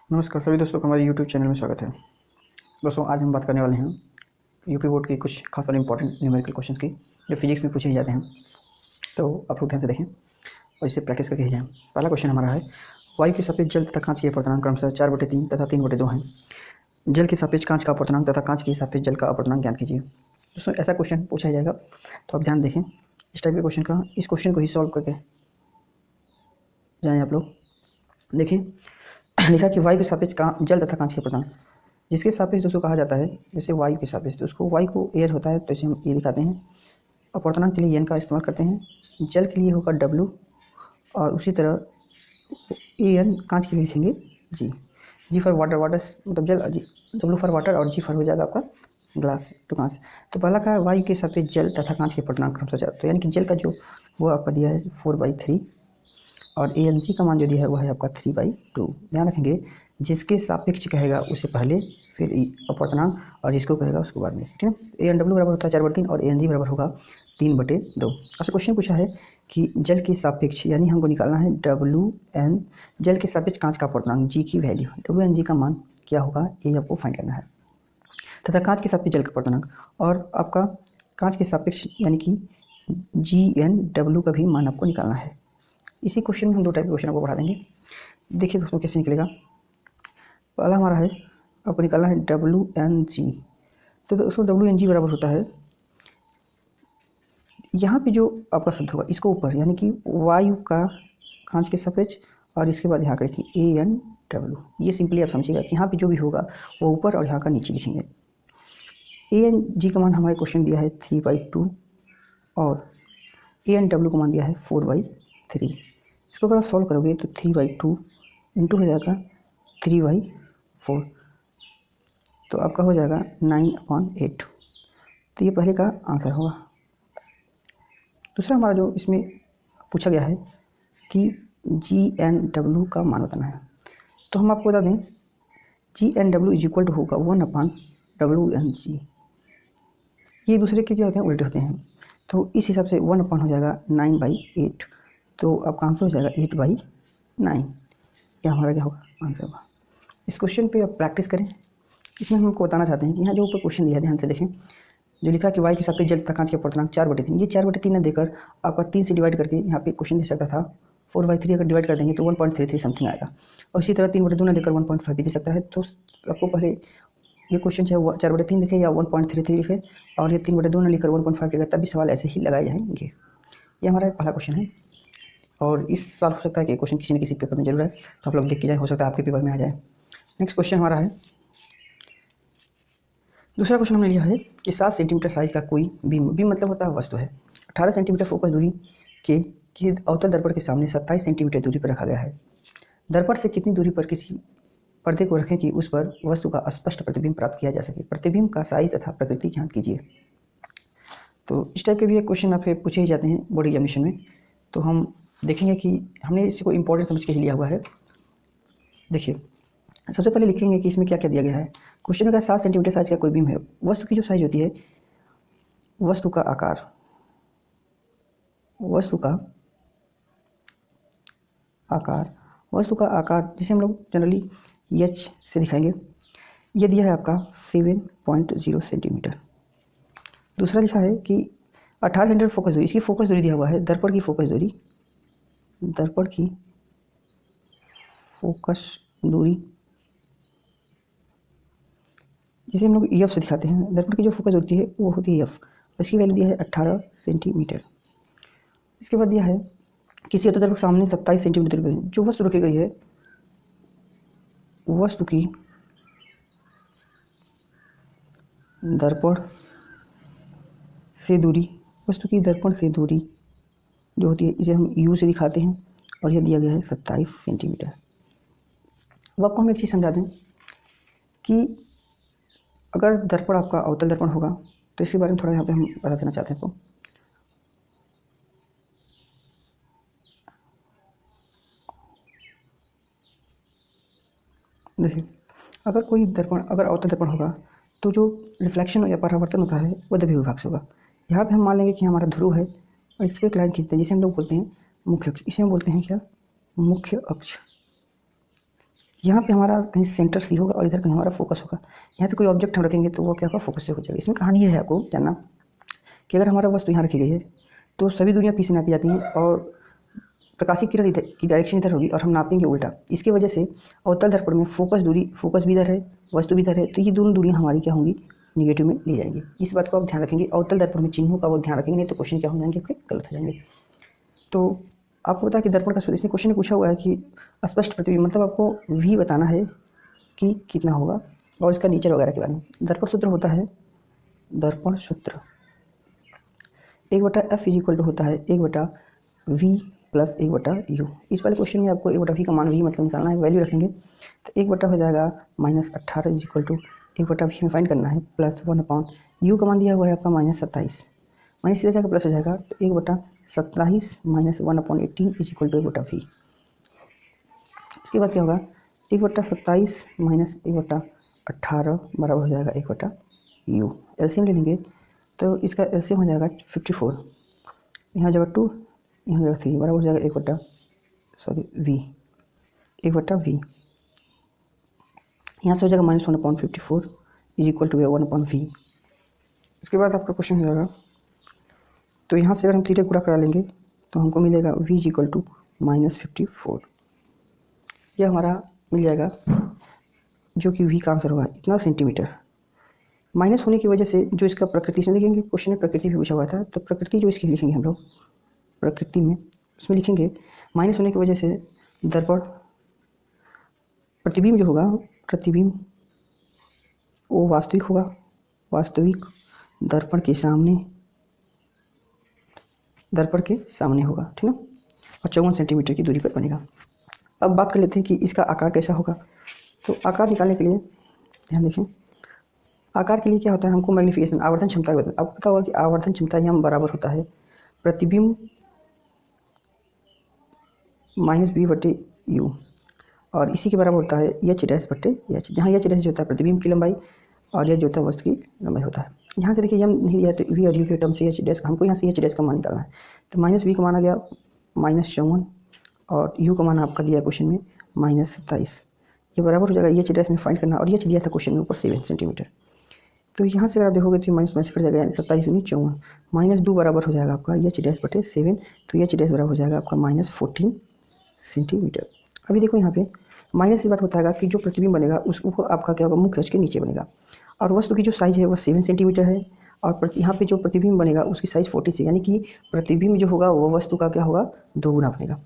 नमस्कार सभी दोस्तों का हमारे YouTube चैनल में स्वागत है। दोस्तों आज हम बात करने वाले हैं यूपी बोर्ड की कुछ खास और इम्पोर्टेंट न्यूमेरिकल क्वेश्चंस की जो फिजिक्स में पूछे ही जाते हैं। तो आप लोग ध्यान से देखें और इसे प्रैक्टिस करके ही जाएँ। पहला क्वेश्चन हमारा है, वायु के सापेक्ष जल तथा कांच के अपवर्तनांक क्रमशः 4/3 तथा 3/2 हैं। जल के सापेक्ष कांच का अपवर्तनांक तथा कांच के सापेक्ष जल का अपवर्तनांक ज्ञात कीजिए। दोस्तों ऐसा क्वेश्चन पूछा जाएगा, तो आप ध्यान देखें इस टाइप के क्वेश्चन का, इस क्वेश्चन को ही सॉल्व करके जाएँ आप लोग। देखिए लिखा कि वायु के सापेक्ष जल तथा कांच के अपवर्तनांक, जिसके सापेक्ष दोस्तों कहा जाता है जैसे वायु के सापेक्ष, तो उसको वायु को एयर होता है तो इसे हम ए दिखाते हैं। अपवर्तनांक के लिए एन का इस्तेमाल करते हैं। जल के लिए होगा डब्लू और उसी तरह ए एन कांच के लिए लिखेंगे जी। जी फॉर वाटर, वाटर मतलब जल, जी डब्लू फॉर वाटर और जी फॉर हो जाएगा आपका ग्लास, तो कांच। तो पहला का वायु के सापेक्ष जल तथा कांच के अपवर्तनांक क्रमशः 4, तो यानी कि जल का जो वो आपका दिया है 4/3 और ए एन सी का मान जो दिया है वो है आपका 3/2। ध्यान रखेंगे जिसके सापेक्ष कहेगा उसे पहले, फिर अपवर्तनांक, और जिसको कहेगा उसको बाद में, ठीक है। ए एन डब्ल्यू बराबर होता है 4/3 और ए एन जी बराबर होगा 3/2। आपसे क्वेश्चन पूछा है कि जल के सापेक्ष, यानी हमको निकालना है डब्ल्यू एन, जल के सापेक्ष कांच का अपवर्तनांक जी की वैल्यू, डब्ल्यू एन जी का मान क्या होगा ये आपको फाइंड करना है, तथा कांच के सापेक्ष जल का अपवर्तनांक, और आपका कांच के सापेक्ष यानी कि जी एन डब्ल्यू का भी मान आपको निकालना है। इसी क्वेश्चन में हम दो टाइप के क्वेश्चन आपको पढ़ा देंगे। देखिए दोस्तों कैसे निकलेगा। पहला हमारा है, आपको निकालना है डब्ल्यू एन जी। तो दोस्तों डब्ल्यू एन जी बराबर होता है, यहाँ पे जो आपका शब्द होगा इसको ऊपर, यानी कि वायु का कांच के सापेक्ष, और इसके बाद यहाँ का लिखिए ए एन डब्ल्यू। ये सिंपली आप समझिएगा कि यहाँ पे जो भी होगा वो ऊपर और यहाँ का नीचे लिखेंगे। ए एन जी का मान हमारे क्वेश्चन दिया है 3/2 और ए एन डब्ल्यू का मान दिया है 4/3। इसको अगर आप सॉल्व करोगे तो 3/2 इंटू हो जाएगा 3/4, तो आपका हो जाएगा 9/8। तो ये पहले का आंसर होगा। दूसरा हमारा जो इसमें पूछा गया है कि जी एन डब्ल्यू का मान बताना है, तो हम आपको बता दें G N W is equal to होगा 1/डब्ल्यू एन जी। ये दूसरे के क्या होते हैं, उल्टे होते हैं, तो इस हिसाब से 1 हो जाएगा 9/8, तो आपका आंसर हो जाएगा 8/9। यह हमारा क्या होगा, आंसर होगा। इस क्वेश्चन पे आप प्रैक्टिस करें। इसमें हम आपको बताना चाहते हैं कि यहाँ जो ऊपर क्वेश्चन दिया है ध्यान से देखें, जो लिखा कि वायु के सापेक्ष जल तथा कांच के अपवर्तनांक 4/3, ये 4/3 न देकर आपका 3 से डिवाइड करके यहाँ पे क्वेश्चन दे सकता था 4/3 अगर डिवाइड कर देंगे तो 1.33 समथिंग आएगा, और इसी तरह 3/2 न देकर 1.5 भी दे सकता है। तो आपको पहले ये क्वेश्चन चाहे 4/3 लिखे या 1.33 लिखे, और ये 3/2 न लिखकर 1.5 लिखा, तब भी सवाल ऐसे ही लगाए जाएंगे। ये हमारा पहला क्वेश्चन है, और इस साल हो सकता है कि क्वेश्चन किसी न किसी पेपर में जरूर है, तो आप लोग देख के जाए, हो सकता है आपके पेपर में आ जाए। नेक्स्ट क्वेश्चन हमारा है, दूसरा क्वेश्चन हमने लिया है कि 7 सेंटीमीटर साइज का कोई बीम, बीम मतलब होता है वस्तु है, 18 सेंटीमीटर फोकस दूरी के अवतल दर्पण के सामने 27 सेंटीमीटर दूरी पर रखा गया है। दर्पण से कितनी दूरी पर किसी पर्दे को रखें कि उस पर वस्तु का स्पष्ट प्रतिबिंब प्राप्त किया जा सके। प्रतिबिंब का साइज तथा प्रकृति ज्ञात कीजिए। तो इस टाइप के भी एक क्वेश्चन आपसे पूछे ही जाते हैं बोर्ड एग्जामिनेशन में, तो हम देखेंगे कि हमने इसको इंपॉर्टेंट समझ के ही लिया हुआ है। देखिए सबसे पहले लिखेंगे कि इसमें क्या क्या दिया गया है। क्वेश्चन में 7 सेंटीमीटर साइज का कोई बीम है, वस्तु की जो साइज होती है, वस्तु का आकार, वस्तु का आकार, वस्तु का आकार जिसे हम लोग जनरली एच से दिखाएंगे, ये दिया है आपका 7.0 सेंटीमीटर। दूसरा लिखा है कि 18 सेंटीमीटर फोकस दूरी, इसकी फोकस दूरी दिया हुआ है, दर्पण की फोकस दूरी, दर्पण की फोकस दूरी जिसे हम लोग एफ से दिखाते हैं, दर्पण की जो फोकस होती है वो होती है एफ, इसकी वैल्यू दिया है 18 सेंटीमीटर। इसके बाद दिया है किसी अवतल दर्पण के सामने 27 सेंटीमीटर पर जो वस्तु रखी गई है, वस्तु की दर्पण से दूरी, वस्तु की दर्पण से दूरी जो होती है इसे हम यू से दिखाते हैं, और यह दिया गया है 27 सेंटीमीटर। अब आपको हम एक चीज़ समझा दें कि अगर दर्पण आपका अवतल दर्पण होगा तो इसके बारे में थोड़ा यहाँ पे हम बता देना चाहते हैं आपको। देखिए अगर कोई दर्पण, अगर अवतल दर्पण होगा तो जो रिफ्लेक्शन या परावर्तन होता है वो द्वितीय विभाग से होगा। यहाँ पे हम मान लेंगे कि हमारा ध्रुव है और इसको एक लाइन खींचते हैं जिसे हम लोग बोलते हैं मुख्य अक्ष। इसे हम बोलते हैं क्या, मुख्य अक्ष। यहाँ पे हमारा कहीं सेंटर सी होगा और इधर कहीं हमारा फोकस होगा। यहाँ पे कोई ऑब्जेक्ट हम रखेंगे तो वो क्या होगा, फोकस से हो जाएगा। इसमें कहानी ये है आपको जानना कि अगर हमारा वस्तु यहाँ रखी गई है तो सभी दूरियाँ पी से नापी जाती हैं और प्रकाशित किरण इधर की डायरेक्शन इधर होगी और हम नापेंगे उल्टा। इसकी वजह से अवतल दर्पण में फोकस भी इधर है, वस्तु भी इधर है, तो ये दोनों दूरियाँ हमारी क्या होंगी, निगेटिव में ली जाएंगी। इस बात को आप ध्यान रखेंगे। अवतल दर्पण में चिन्हों का वो ध्यान रखेंगे, नहीं तो क्वेश्चन क्या हो जाएंगे आपके, गलत हो जाएंगे। तो आपको पता है कि दर्पण का सूत्र, इसने क्वेश्चन में पूछा हुआ है कि स्पष्ट प्रतिबिंब, मतलब आपको V बताना है कि कितना होगा और इसका नेचर वगैरह के बारे में। दर्पण सूत्र होता है, दर्पण सूत्र 1/f इक्वल टू होता है 1/v प्लस 1/u। इस वाले क्वेश्चन में आपको 1/v का मान v मतलब निकालना है, वैल्यू रखेंगे तो 1/, हो जाएगा -18 इक्वल टू 1/v में फाइंड करना है प्लस 1/u का मान दिया हुआ है आपका -27, माइनस सीधा जाएगा प्लस हो जाएगा तो 1/27 minus 1/18 is equal to 1/v। इसके बाद क्या होगा, 1/27 माइनस 1/18 बराबर हो जाएगा 1/u। एलसीएम ले लेंगे तो इसका एलसीएम हो जाएगा 54, यहाँ हो जाएगा 2, यहाँ हो जाएगा 3, बराबर हो जाएगा 1/v, यहाँ से हो जाएगा -1/54 इज इक्वल टू 1/v। इसके बाद आपका क्वेश्चन हो जाएगा, तो यहाँ से अगर हम तीसरे गुणा करा लेंगे तो हमको मिलेगा v इज इक्वल टू -54। यह हमारा मिल जाएगा जो कि v का आंसर होगा इतना सेंटीमीटर। माइनस होने की वजह से जो इसका प्रकृति से लिखेंगे, क्वेश्चन में प्रकृति भी पूछा हुआ था, तो प्रकृति जो इसकी लिखेंगे हम लोग प्रकृति में, उसमें लिखेंगे माइनस होने की वजह से दर्पण प्रतिबिंब जो होगा, प्रतिबिंब वो वास्तविक होगा, वास्तविक दर्पण के सामने होगा, ठीक ना, और 54 सेंटीमीटर की दूरी पर बनेगा। अब बात कर लेते हैं कि इसका आकार कैसा होगा। तो आकार निकालने के लिए ध्यान देखें, आकार के लिए क्या होता है, हमको मैग्नीफिकेशन, आवर्धन क्षमता का आपको पता होगा कि आवर्धन क्षमता यहाँ बराबर होता है प्रतिबिंब -b/u और इसी के बराबर होता है h'/h, जहाँ h' जो होता है प्रतिबिंब की लंबाई और यह जो होता है वस्तु की लंबाई होता है। यहाँ से देखिए, यम नहीं दिया है तो v और u के टर्म से h' हमको यहाँ से h' का मान निकालना है। तो -v का मान आ गया -54 और u का मान आपका दिया क्वेश्चन में -27, ये बराबर हो जाएगा h' में फाइंड करना, और h दिया था क्वेश्चन में ऊपर 7 सेंटीमीटर। तो यहाँ से अगर आप देखोगे तो माइनस कट जाएगा, 27 × 54 -2 बराबर हो जाएगा आपका h'/7, तो h' बराबर हो जाएगा आपका -14 सेंटीमीटर। अभी देखो यहाँ पे माइनस से बात होता है कि जो प्रतिबिंब बनेगा उसको आपका क्या होगा, मुख्य अक्ष के नीचे बनेगा, और वस्तु की जो साइज़ है वो 7 सेंटीमीटर है, और यहाँ पे जो प्रतिबिंब बनेगा उसकी साइज़ 40 से, यानी कि प्रतिबिंब जो होगा वो वस्तु का क्या होगा, 2 गुना बनेगा।